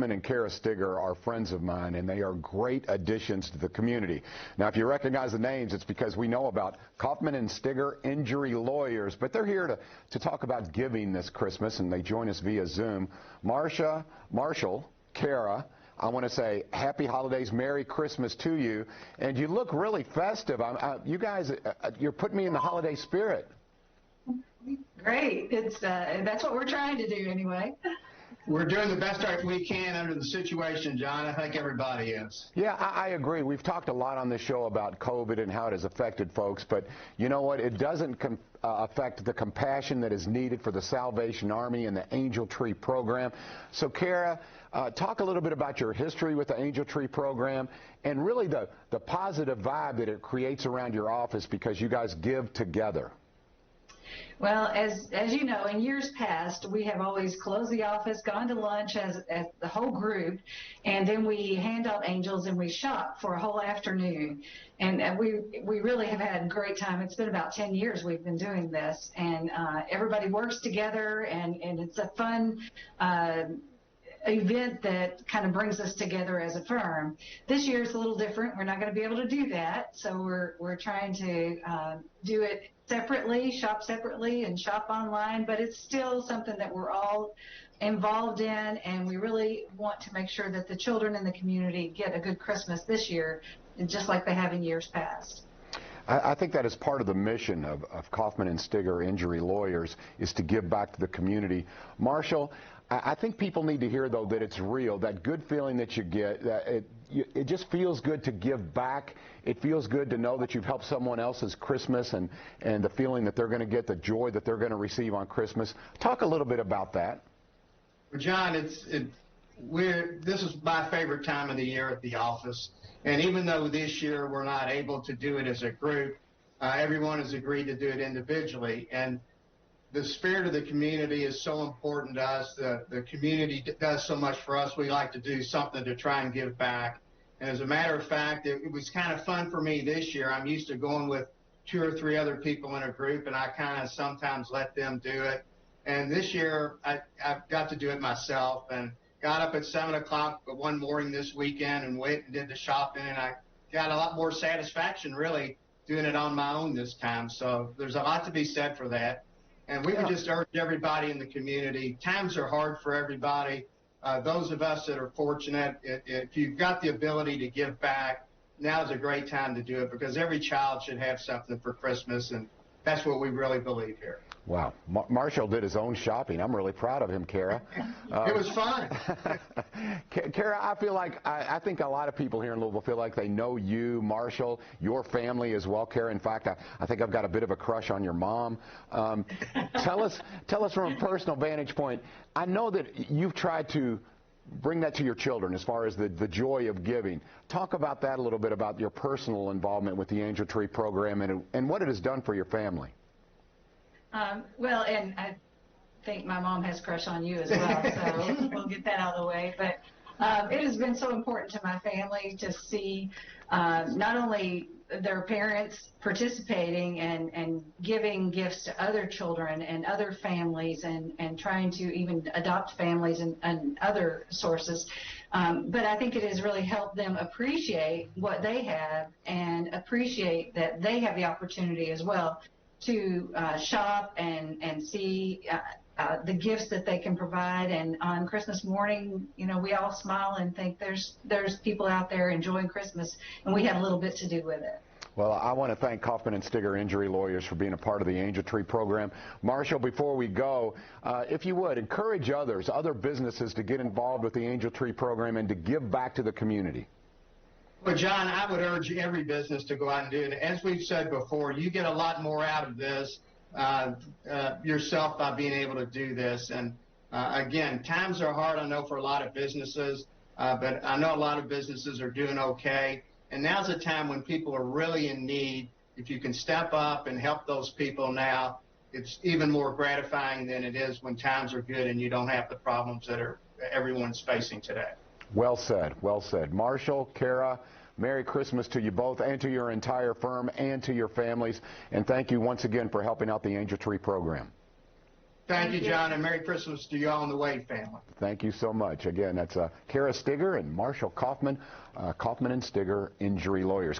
And Kara Stigger are friends of mine, and they are great additions to the community. Now, if you recognize the names, it's because we know about Kaufman and Stigger Injury Lawyers, but they're here to talk about giving this Christmas, and they join us via Zoom. Marshall, Kara, I want to say happy holidays, Merry Christmas to you, and you look really festive. You guys, you're putting me in the holiday spirit. Great. That's what we're trying to do anyway. We're doing the best we can under the situation, John. I think everybody is. Yeah, I agree. We've talked a lot on this show about COVID and how it has affected folks, but you know what? It doesn't affect the compassion that is needed for the Salvation Army and the Angel Tree program. So, Kara, talk a little bit about your history with the Angel Tree program and really the positive vibe that it creates around your office because you guys give together. Well, as you know, in years past, we have always closed the office, gone to lunch as the whole group, and then we hand out angels and we shop for a whole afternoon. And we really have had a great time. It's been about 10 years we've been doing this, and everybody works together, and it's a fun event that kind of brings us together as a firm. This year is a little different. We're not going to be able to do that, so we're trying to do it separately, shop separately, and shop online, but it's still something that we're all involved in, and we really want to make sure that the children in the community get a good Christmas this year, just like they have in years past. I think that is part of the mission of Kaufman and Stigger Injury Lawyers is to give back to the community. Marshall, I think people need to hear, though, that it's real, that good feeling that you get, that it just feels good to give back. It feels good to know that you've helped someone else's Christmas and the feeling that they're going to get the joy that they're going to receive on Christmas. Talk a little bit about that. Well, John, this is my favorite time of the year at the office. And even though this year we're not able to do it as a group, everyone has agreed to do it individually. And the spirit of the community is so important to us. The community does so much for us. We like to do something to try and give back. And as a matter of fact, it was kind of fun for me this year. I'm used to going with 2 or 3 other people in a group, and I kind of sometimes let them do it. And this year, I've got to do it myself and got up at 7 o'clock one morning this weekend and went and did the shopping, and I got a lot more satisfaction, really, doing it on my own this time. So there's a lot to be said for that. And we would just urge everybody in the community, times are hard for everybody. Those of us that are fortunate, if you've got the ability to give back, now is a great time to do it because every child should have something for Christmas, and that's what we really believe here. Wow. Marshall did his own shopping. I'm really proud of him, Kara. It was fun. Kara, I think a lot of people here in Louisville feel like they know you, Marshall, your family as well, Kara. In fact, I think I've got a bit of a crush on your mom. Tell us from a personal vantage point, I know that you've tried to bring that to your children as far as the joy of giving. Talk about that a little bit, about your personal involvement with the Angel Tree program and what it has done for your family. Well, and I think my mom has a crush on you as well, so we'll get that out of the way. But it has been so important to my family to see not only their parents participating and giving gifts to other children and other families and trying to even adopt families and other sources, but I think it has really helped them appreciate what they have and appreciate that they have the opportunity as well to shop and see the gifts that they can provide. And on Christmas morning, you know, we all smile and think there's people out there enjoying Christmas, and we had a little bit to do with it. Well, I want to thank Kaufman and Stigger Injury Lawyers for being a part of the Angel Tree program. Marshall, before we go, if you would, encourage other businesses to get involved with the Angel Tree program and to give back to the community. Well, John, I would urge every business to go out and do it. As we've said before, you get a lot more out of this yourself by being able to do this. And again, times are hard, I know, for a lot of businesses, but I know a lot of businesses are doing okay. And now's a time when people are really in need. If you can step up and help those people now, it's even more gratifying than it is when times are good and you don't have the problems that everyone's facing today. Well said, well said. Marshall, Kara, Merry Christmas to you both and to your entire firm and to your families. And thank you once again for helping out the Angel Tree program. Thank you, John, and Merry Christmas to you all in the Wade family. Thank you so much. Again, that's Kara Stigger and Marshall Kaufman, Kaufman and Stigger Injury Lawyers.